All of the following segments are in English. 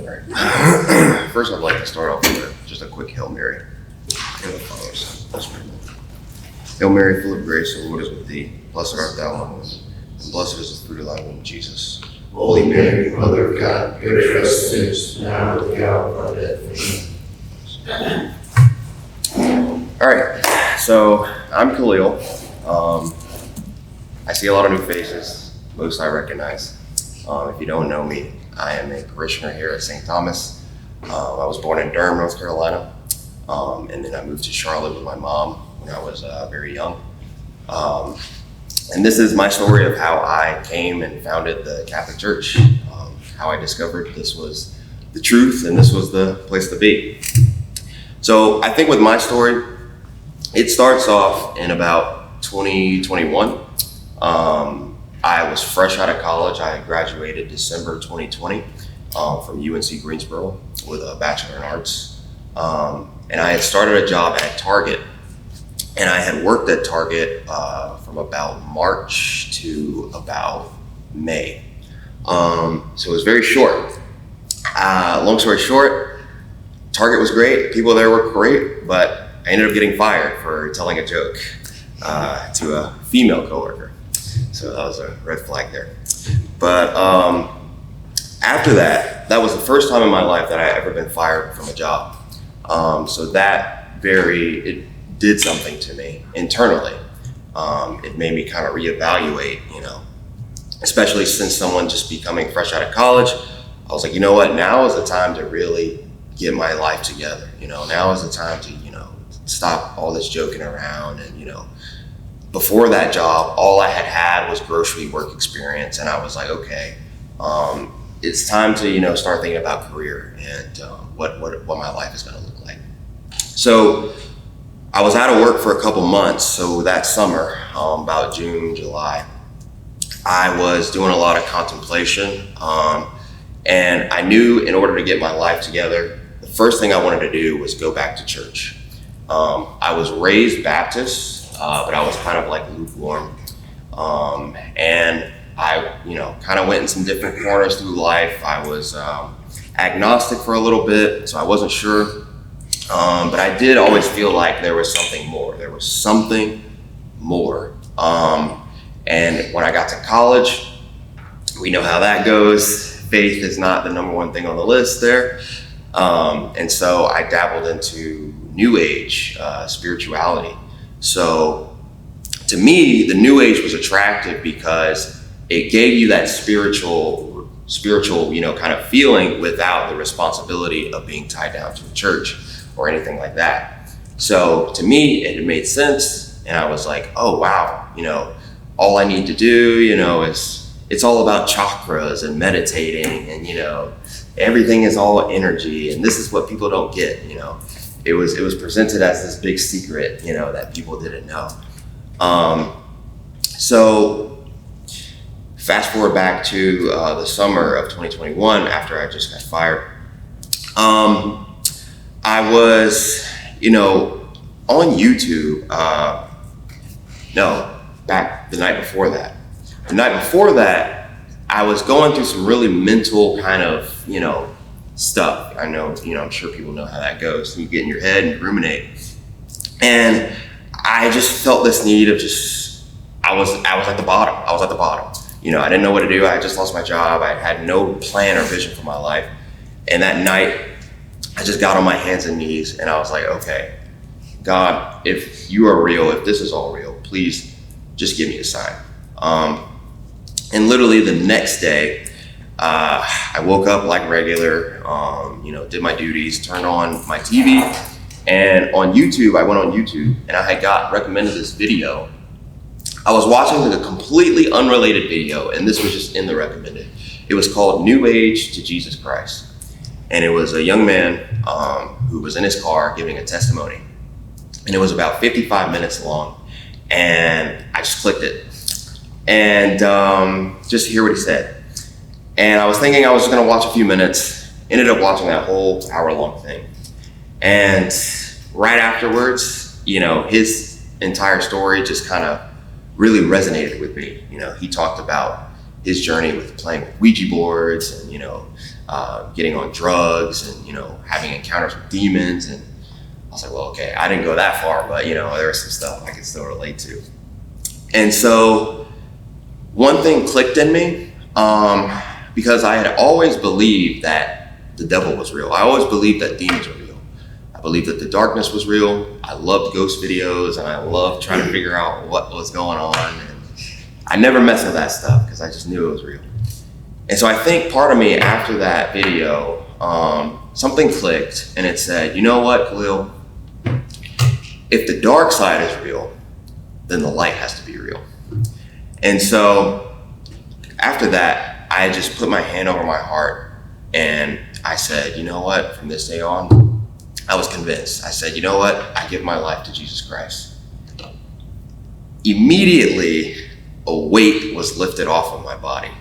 All right. First, I'd like to start off with just a quick Hail Mary. And it follows. Hail Mary, full of grace, the Lord is with thee. Blessed art thou among women, and blessed is the fruit of thy womb, Jesus. Holy Mary, Mother of God, pray for us sinners, now and at the hour of our death. Amen. All right, so I'm Kahlil. I see a lot of new faces, most I recognize. If you don't know me, I am a parishioner here at St. Thomas. I was born in Durham, North Carolina, and then I moved to Charlotte with my mom when I was very young. And this is my story of how I came and founded the Catholic Church, how I discovered this was the truth and this was the place to be. So I think with my story, it starts off in about 2021. I was fresh out of college. I graduated December 2020 from UNC Greensboro with a Bachelor in Arts. And I had started a job at Target. And I had worked at Target from about March to about May. So it was very short. Long story short, Target was great. People there were great, but I ended up getting fired for telling a joke to a female coworker. So that was a red flag there. But after that, that was the first time in my life that I had ever been fired from a job. So that it did something to me internally. It made me kind of reevaluate, especially since someone just becoming fresh out of college. I was like, you know what? Now is the time to really get my life together. Now is the time to, stop all this joking around. And, before that job, all I had was grocery work experience. And I was like, okay, it's time to, start thinking about career and what my life is going to look like. So I was out of work for a couple months. So that summer, about June, July, I was doing a lot of contemplation. And I knew in order to get my life together, the first thing I wanted to do was go back to church. I was raised Baptist, but I was kind of like lukewarm. And I, kind of went in some different corners through life. I was agnostic for a little bit, so I wasn't sure. But I did always feel like there was something more. There was something more. And when I got to college, we know how that goes. Faith is not the number one thing on the list there. And so I dabbled into New Age spirituality. So to me, the New Age was attractive because it gave you that spiritual, kind of feeling without the responsibility of being tied down to a church or anything like that. So to me, it made sense. And I was like, oh, wow, all I need to do, is it's all about chakras and meditating and, everything is all energy. And this is what people don't get, It was presented as this big secret, that people didn't know. So fast forward back to the summer of 2021 after I just got fired. I was, on YouTube. Back the night before that. The night before that, I was going through some really mental kind of, stuff. I know, I'm sure people know how that goes. You get in your head and ruminate. And I just felt this need of I was at the bottom. I was at the bottom. I didn't know what to do. I just lost my job. I had no plan or vision for my life. And that night, I just got on my hands and knees and I was like, okay, God, if you are real, if this is all real, please just give me a sign. And literally the next day, I woke up like regular, did my duties, turned on my TV, and on YouTube, I went on YouTube and I had got recommended this video. I was watching a completely unrelated video, and this was just in the recommended. It was called New Age to Jesus Christ. And it was a young man who was in his car giving a testimony. And it was about 55 minutes long. And I just clicked it. And just to hear what he said. And I was thinking I was just gonna watch a few minutes, ended up watching that whole hour-long thing. And right afterwards, his entire story just kind of really resonated with me. He talked about, his journey with playing with Ouija boards and, getting on drugs and, having encounters with demons. And I was like, well, okay, I didn't go that far, but, there was some stuff I could still relate to. And so one thing clicked in me, because I had always believed that the devil was real. I always believed that demons were real. I believed that the darkness was real. I loved ghost videos, and I loved trying to figure out what was going on. And I never messed with that stuff because I just knew it was real. And so I think part of me after that video, something clicked, and it said, you know what, Kahlil? If the dark side is real, then the light has to be real. And so after that, I just put my hand over my heart and I said, you know what, from this day on, I was convinced. I said, you know what, I give my life to Jesus Christ. Immediately, a weight was lifted off of my body.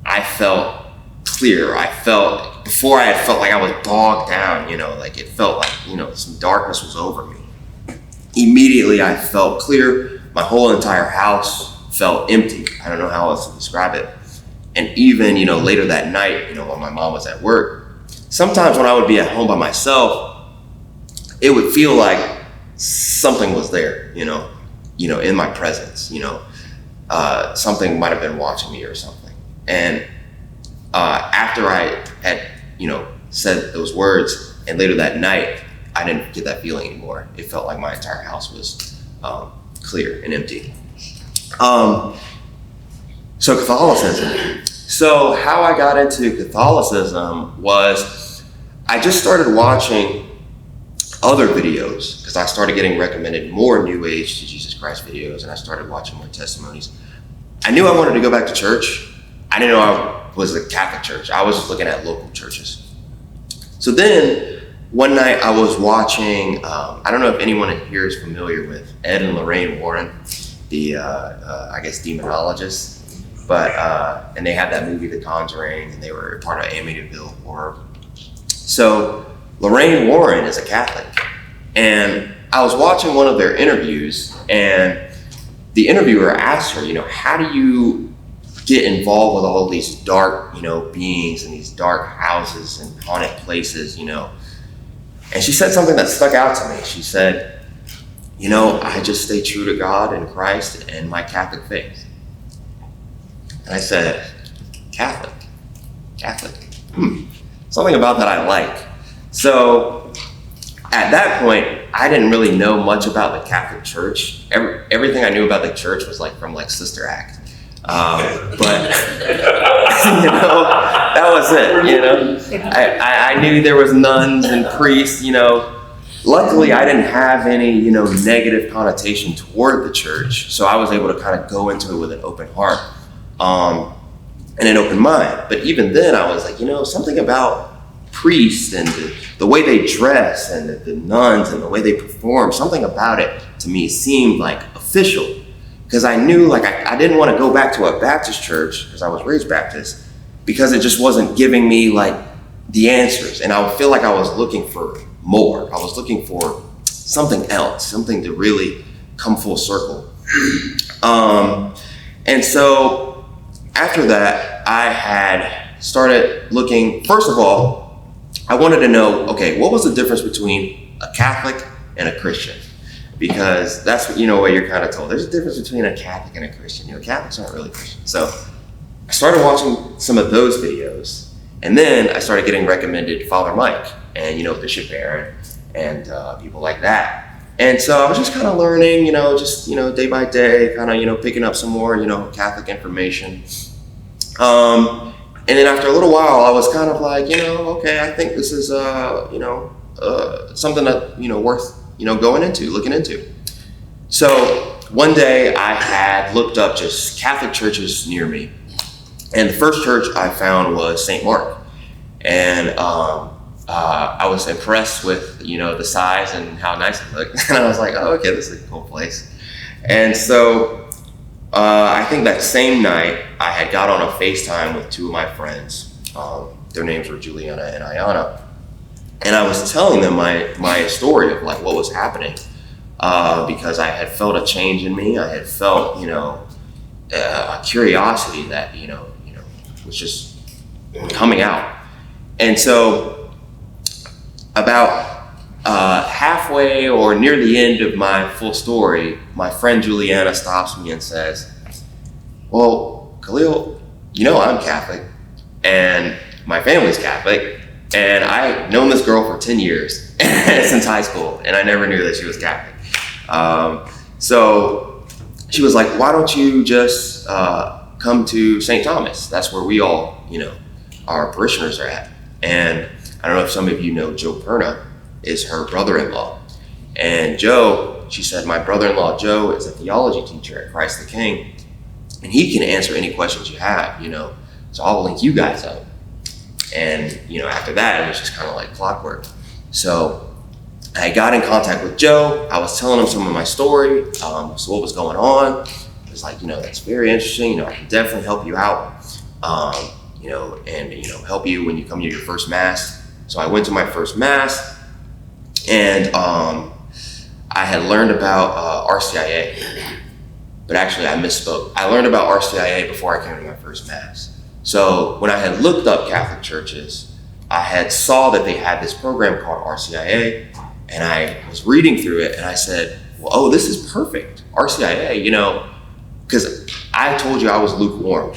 I felt clear. Before I had felt like I was bogged down, like it felt like, some darkness was over me. Immediately I felt clear. My whole entire house felt empty. I don't know how else to describe it. And even, later that night, when my mom was at work, sometimes when I would be at home by myself, it would feel like something was there, in my presence, something might have been watching me or something. And after I had, said those words, and later that night, I didn't get that feeling anymore. It felt like my entire house was clear and empty. So Catholicism. So how I got into Catholicism was I just started watching other videos because I started getting recommended more New Age to Jesus Christ videos, and I started watching more testimonies. I knew I wanted to go back to church. I didn't know I was a Catholic church. I was just looking at local churches. So then one night I was watching, I don't know if anyone here is familiar with Ed and Lorraine Warren, the, I guess, demonologists. But, and they had that movie, The Conjuring, and they were part of Amityville Horror. So Lorraine Warren is a Catholic. And I was watching one of their interviews, and the interviewer asked her, how do you get involved with all these dark, beings and these dark houses and haunted places, And she said something that stuck out to me. She said, I just stay true to God and Christ and my Catholic faith. And I said, Catholic. Something about that I like. So at that point, I didn't really know much about the Catholic Church. Everything I knew about the church was like from Sister Act. But that was it. I knew there was nuns and priests. Luckily, I didn't have any negative connotation toward the church, so I was able to kind of go into it with an open heart and an open mind. But even then, I was like, something about priests and the way they dress and the nuns and the way they perform, something about it to me seemed like official. Because I knew I didn't want to go back to a Baptist church because I was raised Baptist, because it just wasn't giving me the answers. And I would feel like I was looking for more. I was looking for something else, something to really come full circle. And so after that, I had started looking, first of all, I wanted to know, okay, what was the difference between a Catholic and a Christian? Because that's what you're kind of told. There's a difference between a Catholic and a Christian. Catholics aren't really Christians. So I started watching some of those videos, and then I started getting recommended Father Mike and Bishop Barron and people like that. And so I was just kind of learning, day by day, kind of picking up some more Catholic information. And then after a little while, I was kind of like, okay, I think this is something that worth looking into. So one day I had looked up just Catholic churches near me. And the first church I found was St. Mark. And I was impressed with, the size and how nice it looked. And I was like, oh, okay, this is a cool place. And so I think that same night I had got on a FaceTime with two of my friends. Their names were Juliana and Ayana. And I was telling them my story of what was happening, because I had felt a change in me. I had felt, a curiosity that, was just coming out. And so about halfway or near the end of my full story, my friend Juliana stops me and says, well, Kahlil, I'm Catholic and my family's Catholic, and I've known this girl for 10 years since high school, and I never knew that she was Catholic. So she was like, why don't you just come to St. Thomas? That's where we all, our parishioners are at. And I don't know if some of you know Joe Perna is her brother-in-law. And Joe, she said, my brother-in-law Joe is a theology teacher at Christ the King, and he can answer any questions you have, so I'll link you guys up. And, after that, it was just kind of like clockwork. So I got in contact with Joe. I was telling him some of my story, so what was going on. It was like, that's very interesting. I can definitely help you out, and help you when you come to your first Mass. So I went to my first Mass, and I had learned about RCIA, but actually I misspoke. I learned about RCIA before I came to my first Mass. So when I had looked up Catholic churches, I had saw that they had this program called RCIA, and I was reading through it, and I said, well, this is perfect, RCIA, because I told you I was lukewarm.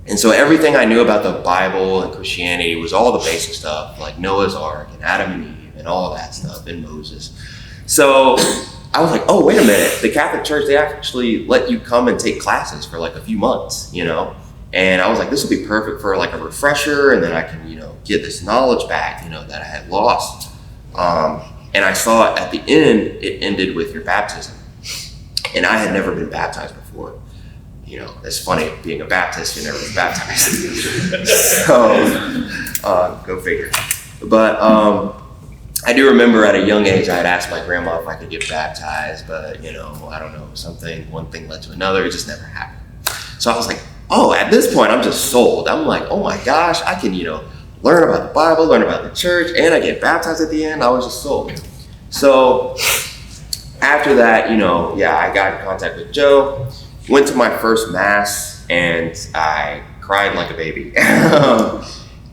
And so everything I knew about the Bible and Christianity was all the basic stuff, like Noah's Ark and Adam and Eve and all that stuff, and Moses. So I was like, oh, wait a minute, the Catholic Church, they actually let you come and take classes for like a few months, And I was like, this will be perfect for like a refresher, and then I can, get this knowledge back, that I had lost. And I saw at the end, it ended with your baptism. And I had never been baptized before. It's funny, being a Baptist, you never been baptized. So, go figure. But I do remember at a young age, I had asked my grandma if I could get baptized, but, I don't know, one thing led to another, it just never happened. So I was like, oh, at this point, I'm just sold. I'm like, oh my gosh, I can, learn about the Bible, learn about the church, and I get baptized at the end. I was just sold. So after that, I got in contact with Joe, went to my first Mass, and I cried like a baby.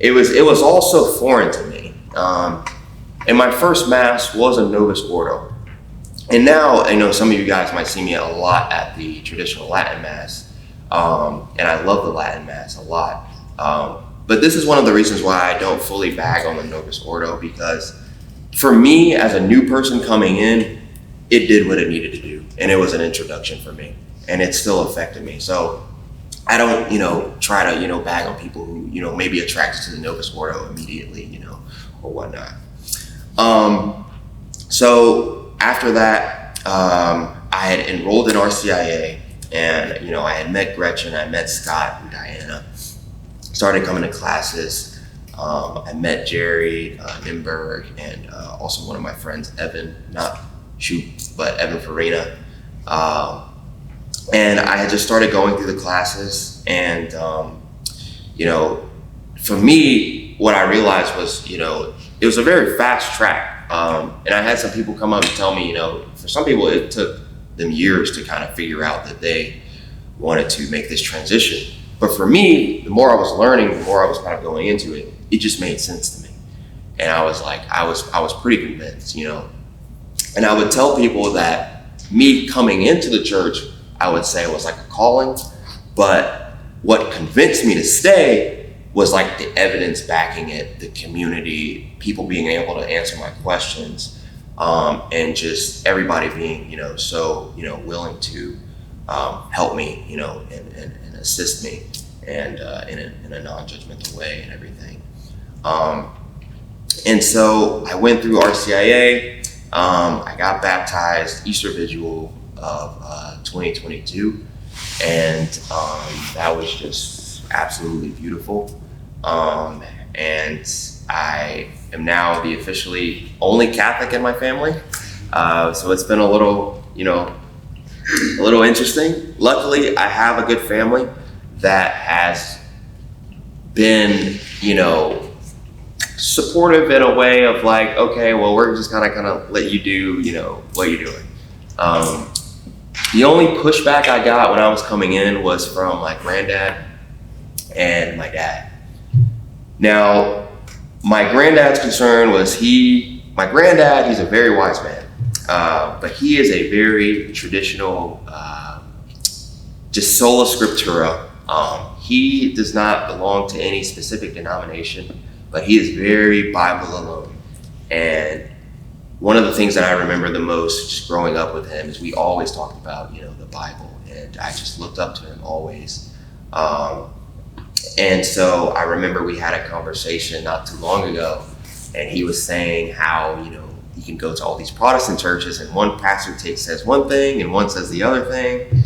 It was all so foreign to me. And my first Mass was a Novus Ordo. And now, I know some of you guys might see me a lot at the traditional Latin Mass. And I love the Latin Mass a lot. But this is one of the reasons why I don't fully bag on the Novus Ordo, because for me, as a new person coming in, it did what it needed to do. And it was an introduction for me. And it still affected me. So I don't, try to, bag on people who, may be attracted to the Novus Ordo immediately, or whatnot. So after that, I had enrolled in RCIA, and, I had met Gretchen, I met Scott and Diana, started coming to classes. I met Jerry Nimberg, and also one of my friends, Evan Farina. And I had just started going through the classes, and, for me, what I realized was, it was a very fast track. And I had some people come up and tell me, for some people, it took them years to kind of figure out that they wanted to make this transition. But for me, the more I was learning, the more I was kind of going into it, it just made sense to me. And I was like, I was pretty convinced, And I would tell people that me coming into the church, I would say was like a calling, but what convinced me to stay was like the evidence backing it, the community, people being able to answer my questions, and just everybody being, so, willing to help me, and assist me, and in a non-judgmental way and everything. And so I went through RCIA. I got baptized Easter Vigil of 2022, and that was just absolutely beautiful. And I am now the officially only Catholic in my family, so it's been a little interesting. Luckily, I have a good family that has been, supportive in a way of like, okay, well, we're just gonna kind of let you do, what you're doing. The only pushback I got when I was coming in was from my granddad and my dad. Now, my granddad's concern was my granddad, he's a very wise man, but he is a very traditional, just sola scriptura. He does not belong to any specific denomination, but he is very Bible alone. And one of the things that I remember the most just growing up with him is we always talked about, the Bible, and I just looked up to him always. And so I remember we had a conversation not too long ago, and he was saying how, you can go to all these Protestant churches and one pastor says one thing and one says the other thing.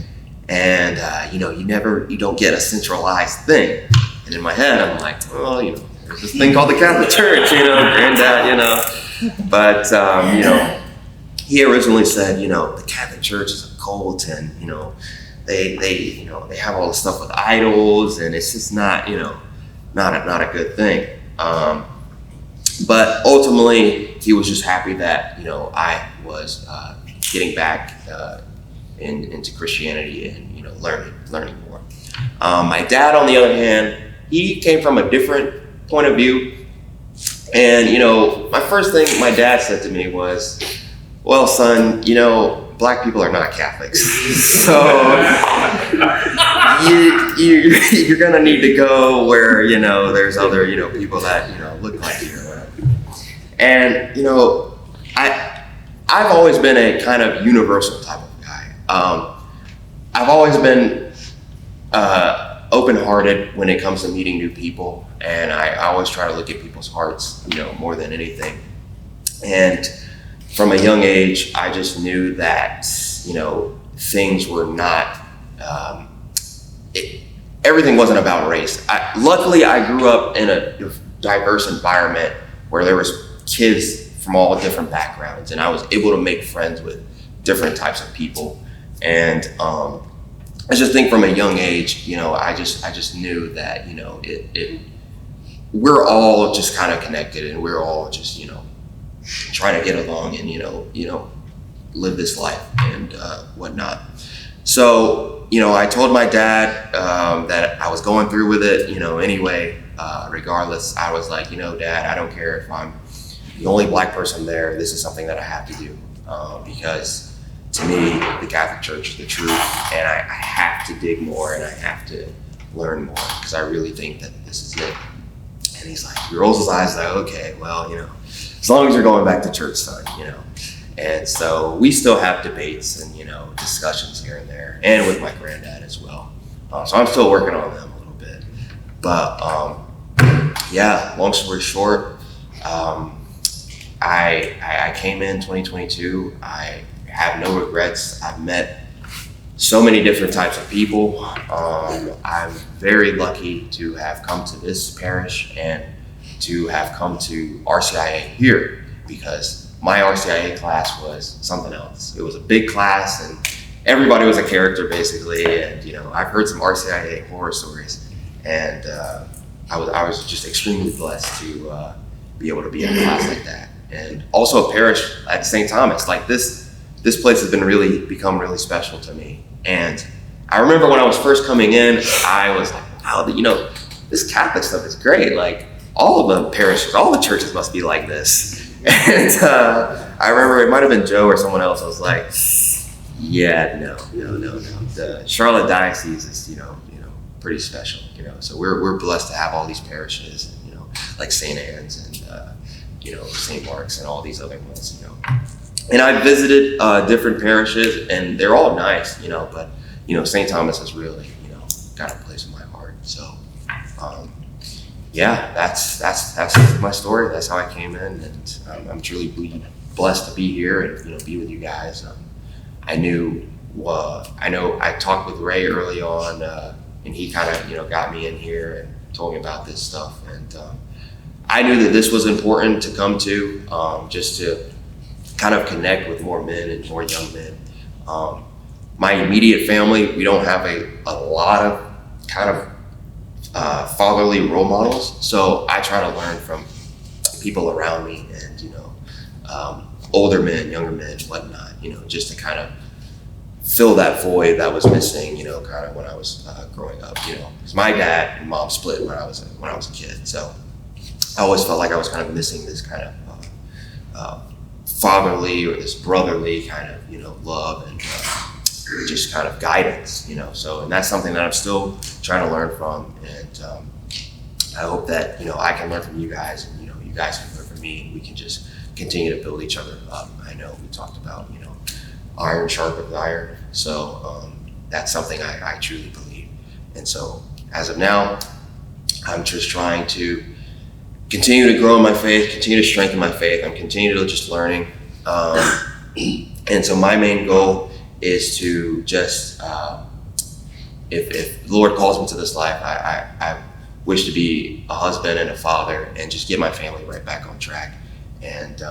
And, you don't get a centralized thing. And in my head, I'm like, well, there's this thing called the Catholic Church, granddad, But, he originally said, the Catholic Church is a cult and, they have all this stuff with idols and it's just not a good thing. But ultimately, he was just happy that, I was getting back into Christianity and, learning more. My dad, on the other hand, he came from a different point of view. And, my first thing my dad said to me was, well, son, Black people are not Catholics. So you're going to need to go where, there's other, people that, look like you. And, I've always been a kind of universal type of guy. I've always been open-hearted when it comes to meeting new people, and I always try to look at people's hearts, more than anything. And from a young age, I just knew that, things were not, everything wasn't about race. Luckily, I grew up in a diverse environment where there was kids from all different backgrounds, and I was able to make friends with different types of people. And I just think from a young age, I just knew that, we're all just kind of connected, and we're all just, trying to get along and, live this life and whatnot. So, I told my dad that I was going through with it, anyway, regardless. I was like, Dad, I don't care if I'm the only Black person there. This is something that I have to do because to me, the Catholic Church is the truth, and I have to dig more and I have to learn more because I really think that this is it. And he's like, he rolls his eyes like, okay, well, as long as you're going back to church, son, And so we still have debates and, discussions here and there, and with my granddad as well. So I'm still working on them a little bit. But yeah, long story short, I came in 2022. I have no regrets. I've met so many different types of people. I'm very lucky to have come to this parish and to have come to RCIA here, because my RCIA class was something else. It was a big class and everybody was a character basically. And I've heard some RCIA horror stories, and I was just extremely blessed to be able to be in a class like that. And also a parish at St. Thomas, like this place has become really special to me. And I remember when I was first coming in, I was like, wow, this Catholic stuff is great. Like all of the parishes, all the churches must be like this. And I remember it might have been Joe or someone else. I was like, yeah, no. The Charlotte Diocese is, pretty special, So we're blessed to have all these parishes, and, like St. Anne's and, St. Mark's and all these other ones, And I visited different parishes, and they're all nice, but, St. Thomas has really, got a place in my heart. So, yeah, that's my story. That's how I came in, and I'm truly blessed to be here and, be with you guys. I talked with Ray early on, and he kind of, got me in here and told me about this stuff. And I knew that this was important to come to, just to kind of connect with more men and more young men. My immediate family, we don't have a lot of kind of fatherly role models. So I try to learn from people around me and, older men, younger men, whatnot, just to kind of fill that void that was missing, kind of when I was growing up, because my dad and mom split when I was a kid. So I always felt like I was kind of missing this kind of fatherly or this brotherly kind of, love and just kind of guidance, So, and that's something that I'm still trying to learn from. And I hope that, I can learn from you guys and, you guys can learn from me, and we can just continue to build each other up. I know we talked about, iron sharpens iron. So that's something I truly believe. And so as of now, I'm just trying to continue to grow in my faith, continue to strengthen my faith. I'm continuing to just learning. And so my main goal is to just, if the Lord calls me to this life, I wish to be a husband and a father and just get my family right back on track, and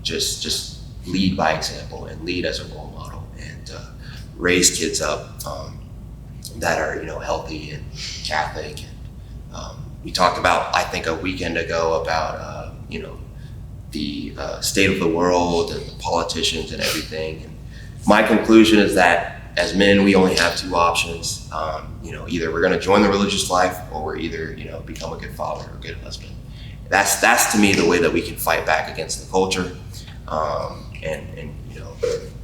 just lead by example and lead as a role model, and raise kids up that are healthy and Catholic. And we talked about, I think a weekend ago, about the state of the world and the politicians and everything. And my conclusion is that as men, we only have two options. Either we're going to join the religious life, or we're either become a good father or a good husband. That's to me the way that we can fight back against the culture. And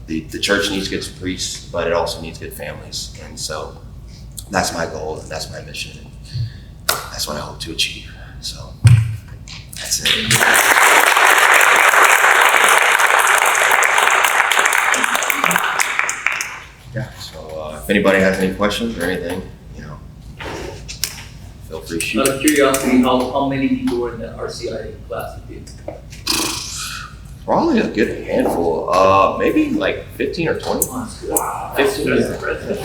the church needs good priests, but it also needs good families. And so that's my goal, and that's my mission, and that's what I hope to achieve. So that's it. Yeah. So if anybody has any questions or anything, feel free to shoot. Out of curiosity, how many people were in the RCI class with you? Probably a good handful. Maybe like 15 or 20. Wow. 15. That's Yeah. impressive.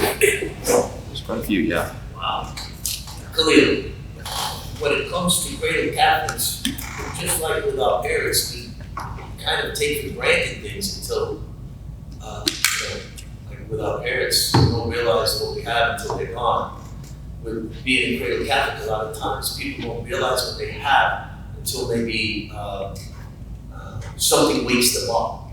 There's quite a few. Yeah. Wow. Kahlil, when it comes to Cradle Catholics, just like with our parents, we kind of take for granted things until, like with our parents, we don't realize what we have until they're gone. With being a Cradle Catholic, a lot of times people don't realize what they have until maybe something wakes them up.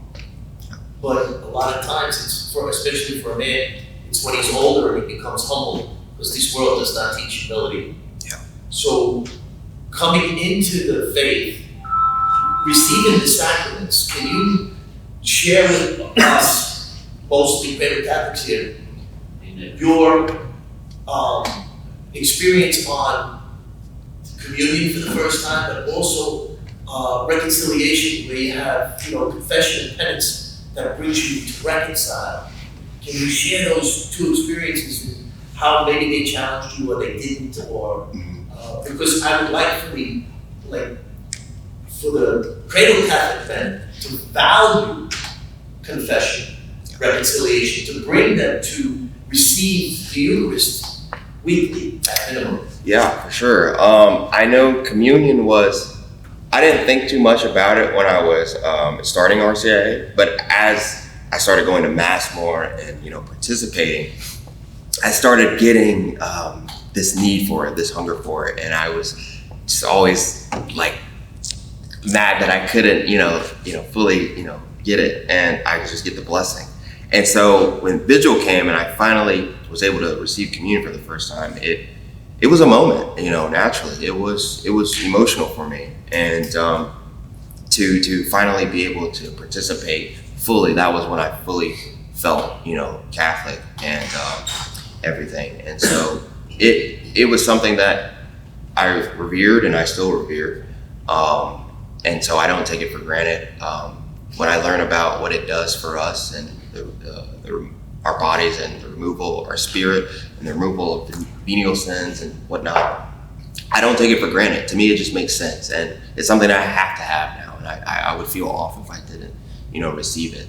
But a lot of times, especially for a man, it's when he's older and he becomes humble, because this world does not teach humility. Yeah. So coming into the faith, receiving the sacraments, can you share with us, mostly Cradle Catholics here, your experience on communion for the first time, but also reconciliation, where you have confession and penance that brings you to reconcile? Can you share those two experiences and how maybe they challenged you or they didn't, or because I would like for the Cradle Catholic men to value confession, reconciliation, to bring them to receive the Eucharist weekly at minimum. Yeah, for sure. I know communion I didn't think too much about it when I was starting RCIA, but as I started going to Mass more and participating, I started getting this need for it, this hunger for it, and I was just always like mad that I couldn't, fully, get it, and I could just get the blessing. And so when Vigil came and I finally was able to receive communion for the first time, it was a moment, naturally. It was emotional for me, and to finally be able to participate fully, that was when I fully felt, Catholic and everything. And so it was something that I revered and I still revere, and so I don't take it for granted. When I learn about what it does for us and our bodies and the removal of our spirit and the removal of the venial sins and whatnot, I don't take it for granted. To me, it just makes sense, and it's something I have to have now, and I would feel off if I didn't, receive it.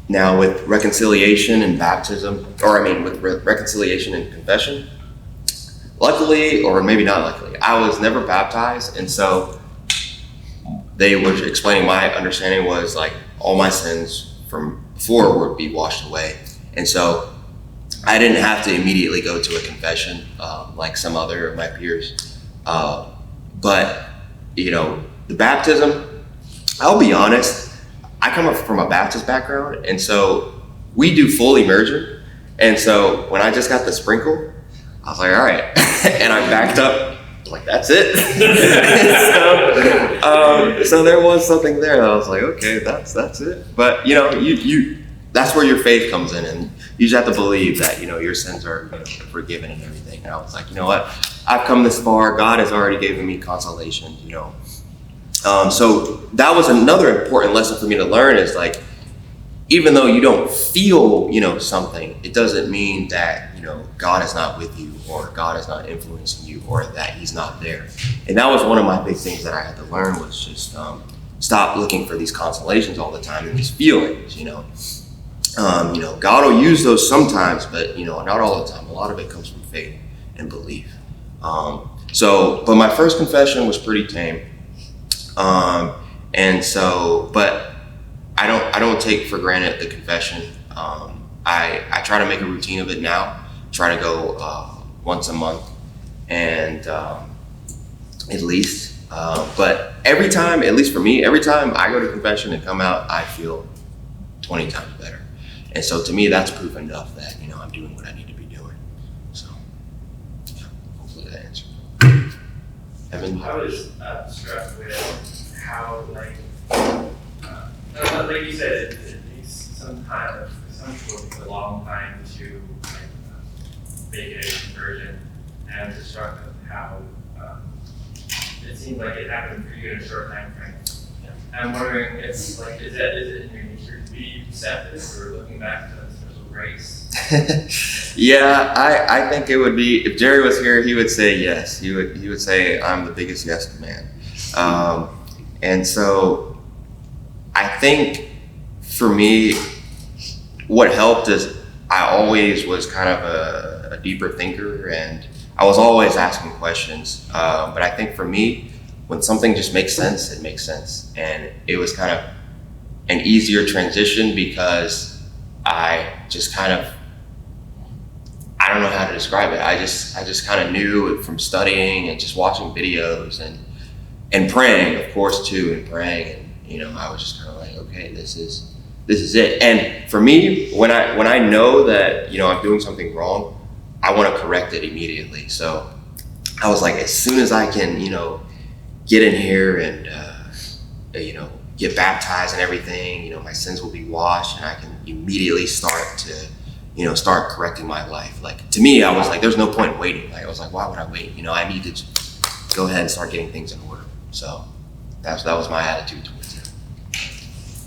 Now with reconciliation and baptism, with reconciliation and confession, luckily, or maybe not luckily, I was never baptized, and so they were explaining, my understanding was like all my sins from before would be washed away. And so I didn't have to immediately go to a confession like some other of my peers. But, the baptism, I'll be honest, I come from a Baptist background. And so we do full immersion. And so when I just got the sprinkle, I was like, all right. And I backed up, like, that's it. So there was something there that I was like, okay, that's it. But you know, you that's where your faith comes in, and you just have to believe that, you know, your sins are, you know, forgiven and everything. And I was like, you know what? I've come this far. God has already given me consolation, you know. So that was another important lesson for me to learn, is like, even though you don't feel, you know, something, it doesn't mean that, you know, God is not with you, or God is not influencing you, or that he's not there. And that was one of my big things that I had to learn, was just stop looking for these consolations all the time and these feelings, you know. You know, God will use those sometimes, but, you know, not all the time. A lot of it comes from faith and belief. But my first confession was pretty tame. But I don't take for granted the confession. I try to make a routine of it now. Try to go once a month, and at least. But every time, at least for me, every time I go to confession and come out, I feel 20 times better. And so to me, that's proof enough that, you know, I'm doing what I need to be doing. So, yeah, hopefully that answers. Evan? I was struck with how, like you said, it takes some time, some sort of a long time to make a conversion, and I was just struck with how it seemed like it happened for you in a short time frame. I'm wondering if, like, is it in your nature to be receptive, or looking back to special grace? Yeah, I think it would be, if Jerry was here, he would say yes. He would say I'm the biggest yes man. And so I think for me, what helped is I always was kind of a deeper thinker, and I was always asking questions. But I think for me, when something just makes sense, it makes sense. And it was kind of an easier transition, because I just kind of, I don't know how to describe it. I just kind of knew it from studying and just watching videos and praying, of course, too, and praying. And, you know, I was just kind of like, okay, this is it. And for me, when I know that, you know, I'm doing something wrong, I want to correct it immediately. So I was like, as soon as I can, you know, get in here and, you know, get baptized and everything, you know, my sins will be washed, and I can immediately start correcting my life. Like, to me, I was like, there's no point in waiting. Like, I was like, why would I wait? You know, I need to just go ahead and start getting things in order. So that was my attitude towards it.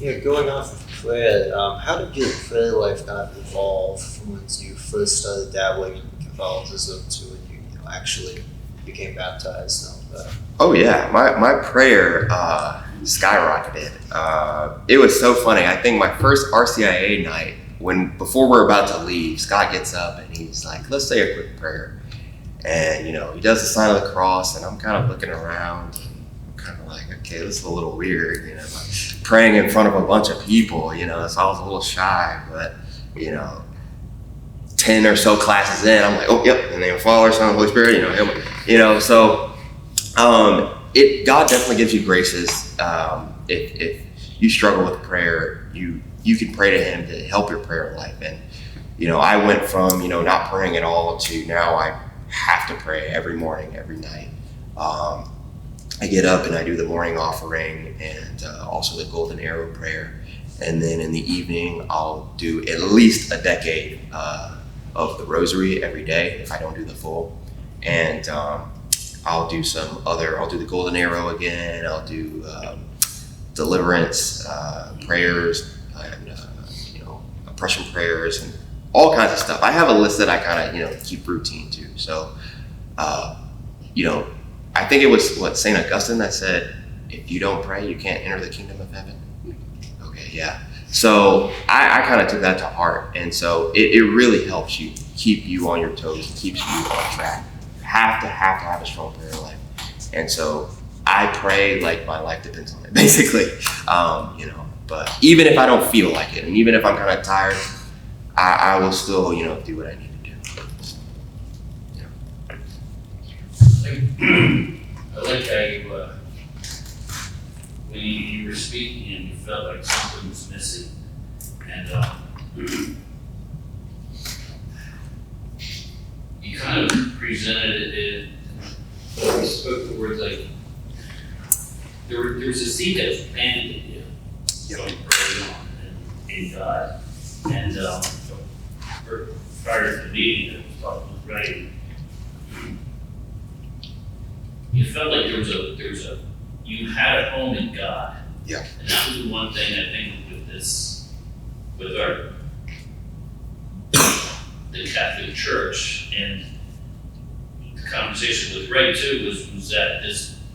Yeah, going off of prayer, how did your prayer life kind of evolve from when you first started dabbling in Catholicism to when you know, actually became baptized and all that? Oh yeah, my prayer skyrocketed. It was so funny. I think my first RCIA night, before we're about to leave, Scott gets up and he's like, let's say a quick prayer. And, you know, he does the sign of the cross, and I'm kind of looking around, and I'm kind of like, okay, this is a little weird, you know, like praying in front of a bunch of people, you know, so I was a little shy, but, you know, 10 or so classes in, I'm like, oh, yep, in the name of Father, Son, and Holy Spirit, you know, so God definitely gives you graces. If you struggle with prayer, you can pray to him to help your prayer life. And, you know, I went from, you know, not praying at all to now I have to pray every morning, every night. I get up and I do the morning offering, and also the Golden Arrow prayer. And then in the evening, I'll do at least a decade of the rosary every day if I don't do the full. And I'll do the Golden Arrow again. I'll do deliverance prayers, and you know, oppression prayers, and all kinds of stuff. I have a list that I kind of, you know, keep routine to. So, you know, I think it was St. Augustine that said, if you don't pray, you can't enter the kingdom of heaven. Okay, yeah. So I kind of took that to heart. And so it really helps you, keep you on your toes, keeps you on track. You have to have a strong prayer life. And so I pray like my life depends on it, basically. You know, but even if I don't feel like it, and even if I'm kind of tired, I will still, you know, do what I need to do. So, yeah. I like how you, when you were speaking and you felt like something was missing, and You kind of presented it, you spoke the words like, there was a seed that was planted in you from early on in God. And prior to the meeting, I was talking with Ray, you felt like there was a you had a home in God. Yeah. And that was the one thing I think with the Catholic Church, and the conversation with Ray too was that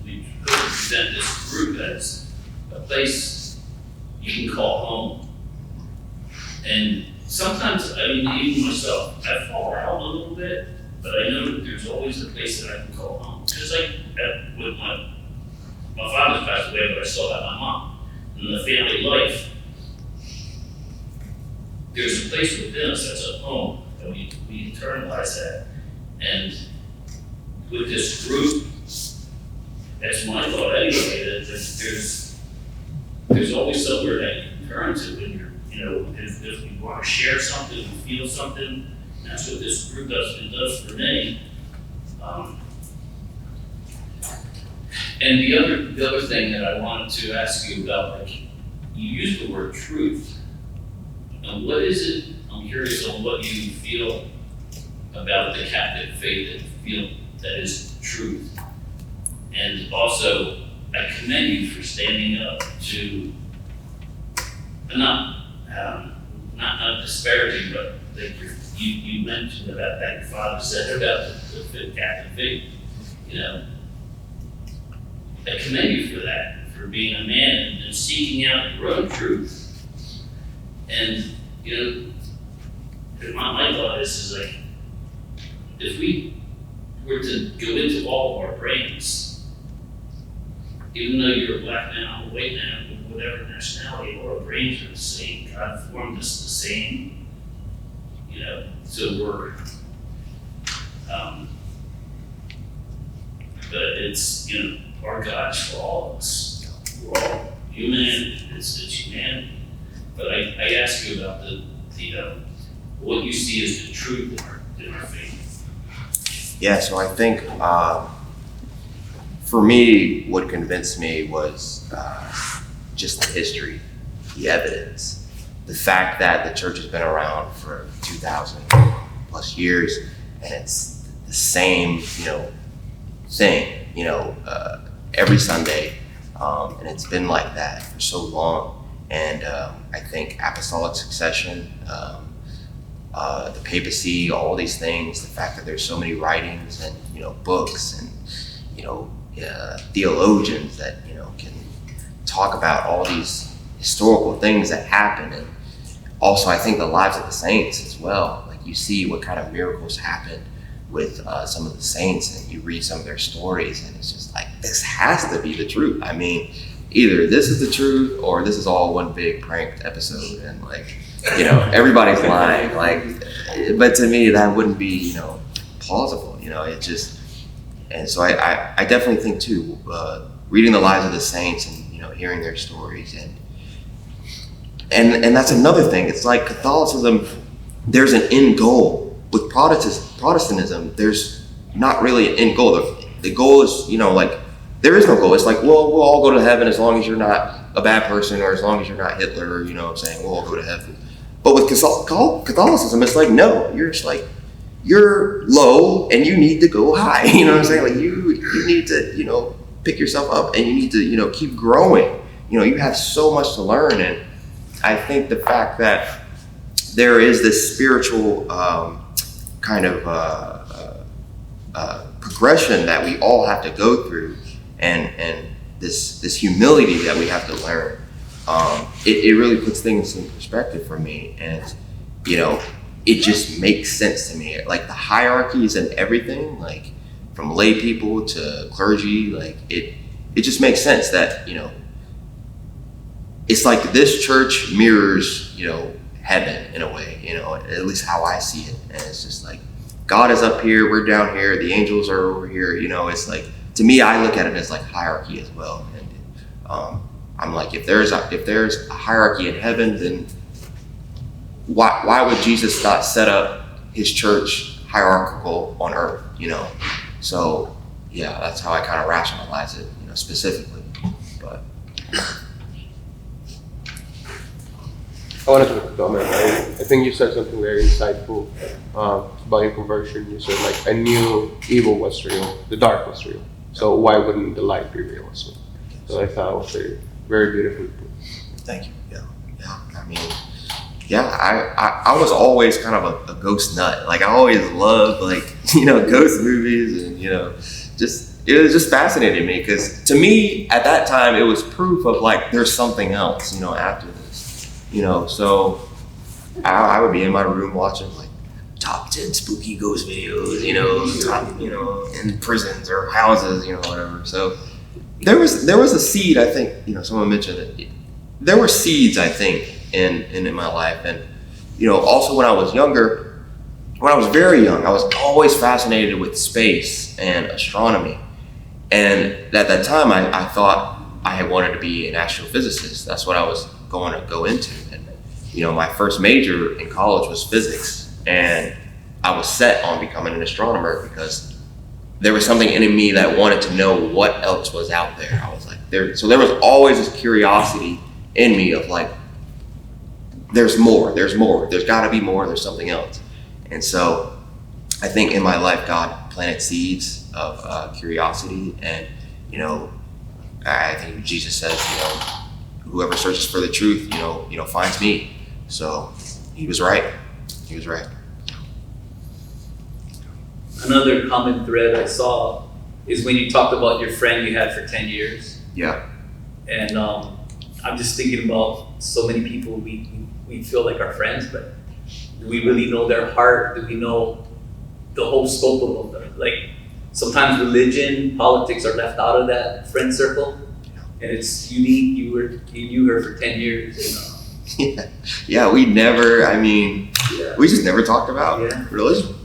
we present this group as a place you can call home. And sometimes, I mean, even myself, I fall out a little bit, but I know that there's always a place that I can call home. Just like with my father's passed away, but I still have my mom. And the family life, there's a place within us that's a home, and we internalize that. And with this group, that's my thought anyway, that there's always somewhere that you can turn to when you're, if you want to share something, you feel something. That's what this group does. It does for me. And the other thing that I wanted to ask you about, like, you used the word truth. And what is it? I'm curious on what you feel about the Catholic faith that you feel that is truth. And also, I commend you for standing up to, not disparaging, but like you mentioned about that your father said about the Catholic faith. I commend you for that, for being a man and seeking out your own truth. And my thought is like, if we were to go into all of our brains, even though you're a black man, I'm a white man, whatever nationality, all our brains are the same. God formed us the same. So we're, but it's, our God is for all of us. We're all human, it's humanity. But I ask you about the what you see as the truth in our faith. Yeah, so I think for me, what convinced me was just the history, the evidence, the fact that the church has been around for 2,000 plus years, and it's the same, thing, every Sunday, and it's been like that for so long. And I think apostolic succession, the papacy, all these things, the fact that there's so many writings and books and theologians that can talk about all these historical things that happen. And also I think the lives of the saints as well. Like, you see what kind of miracles happened with some of the saints, and you read some of their stories, and it's just like, this has to be the truth. I mean, either this is the truth or this is all one big pranked episode, and everybody's lying. But to me, that wouldn't be, plausible. It just, and so I definitely think too, reading the lives of the saints and hearing their stories, and that's another thing. It's like Catholicism, there's an end goal. With Protestantism, there's not really an end goal. The goal is, there is no goal. It's like, well, we'll all go to heaven as long as you're not a bad person, or as long as you're not Hitler, saying we'll all go to heaven. But with Catholicism, it's like, no, you're just like, you're low and you need to go high. You know what I'm saying? Like, you need to, pick yourself up, and you need to, keep growing. You have so much to learn. And I think the fact that there is this spiritual kind of progression that we all have to go through, and this humility that we have to learn, it really puts things in perspective for me. And it just makes sense to me. Like, the hierarchies and everything, like from lay people to clergy, like it just makes sense that it's like this church mirrors heaven in a way, at least how I see it. And it's just like, God is up here, we're down here, the angels are over here. It's like, to me, I look at it as like hierarchy as well. And I'm like, if there's a hierarchy in heaven, then why would Jesus not set up his church hierarchical on earth, So yeah, that's how I kind of rationalize it, specifically. But I wanted to comment. I think you said something very insightful about your conversion. You said like I knew evil was real, the dark was real. So why wouldn't the light be real as well? So I thought it was very, very beautiful. thank you. Yeah. I mean, I was always kind of a ghost nut. Like I always loved ghost movies and it was just fascinating me because to me at that time it was proof of like there's something else after this, so I would be in my room watching like top 10 spooky ghost videos, in prisons or houses, whatever. So there was a seed, I think, someone mentioned it. There were seeds, I think, in my life. And, also when I was younger, when I was very young, I was always fascinated with space and astronomy. And at that time, I thought I had wanted to be an astrophysicist. That's what I was going to go into. And, my first major in college was physics. And I was set on becoming an astronomer because there was something in me that wanted to know what else was out there. I was like, so there was always this curiosity in me of like, there's more, there's gotta be more, there's something else. And so I think in my life, God planted seeds of curiosity. And, I think Jesus says, whoever searches for the truth, finds me. So he was right. Another common thread I saw is when you talked about your friend you had for 10 years. Yeah. And I'm just thinking about so many people we feel like our friends, but do we really know their heart? Do we know the whole scope of them? Like sometimes religion, politics are left out of that friend circle, and it's unique. You knew her for 10 years. And, yeah, we just never talked about Yeah. religion,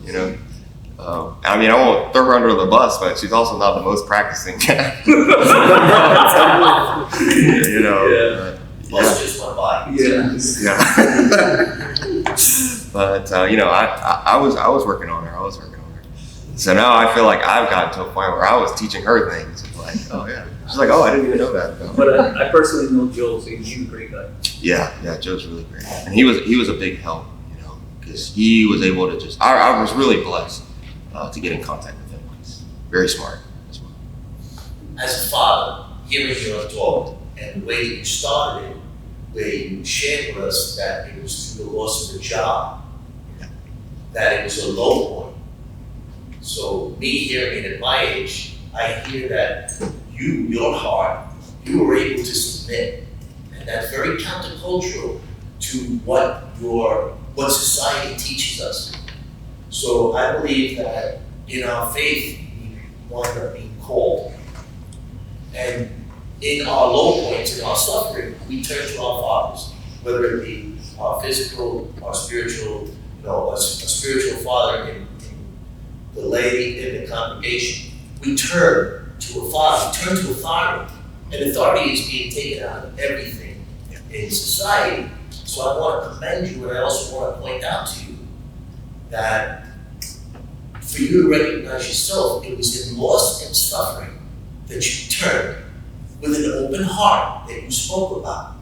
I won't throw her under the bus, but she's also not the most practicing. Most just went by. Yeah. But I was working on her. So now I feel like I've gotten to a point where I was teaching her things. Like, oh yeah. She's like, oh, I didn't even know that. But I personally know Joe, so he's a great guy. Yeah, Joe's really great, and he was a big help, because he was able to just. I was really blessed to get in contact with him. He's very smart as well. As a father, hearing your talk and the way that you started it, where you shared with us that it was through the loss of a job, that it was a low point. So me hearing it at my age, I hear that your heart, you were able to submit. And that's very countercultural to what society teaches us. So I believe that in our faith, we wind up being called. And in our low points, in our suffering, we turn to our fathers, whether it be our physical, our spiritual, a spiritual father in the lady in the congregation. We turn to a father, we turn to authority. And authority is being taken out of everything in society. So I want to commend you, and I also want to point out to you that for you to recognize yourself, it was in loss and suffering that you turned with an open heart that you spoke about,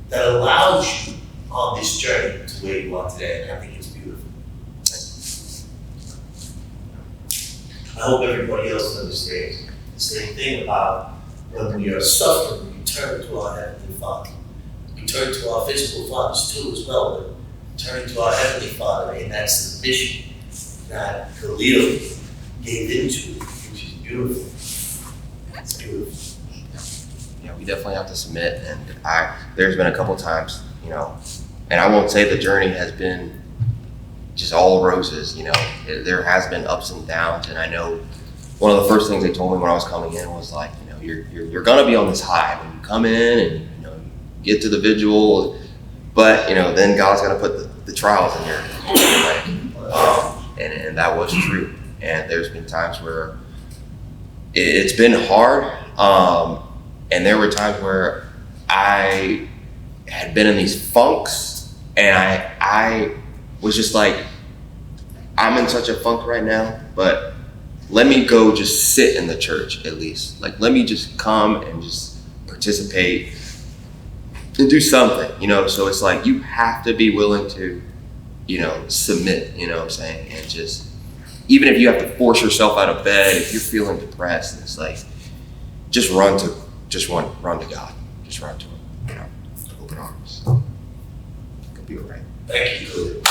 that allows you on this journey to where you are today, and I think it's beautiful. I hope everybody else understands the same thing about when we are suffering, we turn to our Heavenly Father. We turn to our physical fathers too as well, but turning to our Heavenly Father in that submission that Kahlil gave into, which is beautiful. It's beautiful. Yeah, we definitely have to submit, and there's been a couple times, and I won't say the journey has been just all roses, there has been ups and downs, and I know one of the first things they told me when I was coming in was like, you're gonna be on this high when you come in and get to the vigil, but then God's gonna put the trials in your life, and that was true. And there's been times where it's been hard, and there were times where I had been in these funks, And I was just like, I'm in such a funk right now, but let me go just sit in the church at least. Like, let me just come and just participate and do something, you know? So it's like, you have to be willing to, you know, submit, you know what I'm saying? And just, even if you have to force yourself out of bed, if you're feeling depressed, it's like, just run to God. Just run to him, you know, open arms. It'll be all right. Thank you.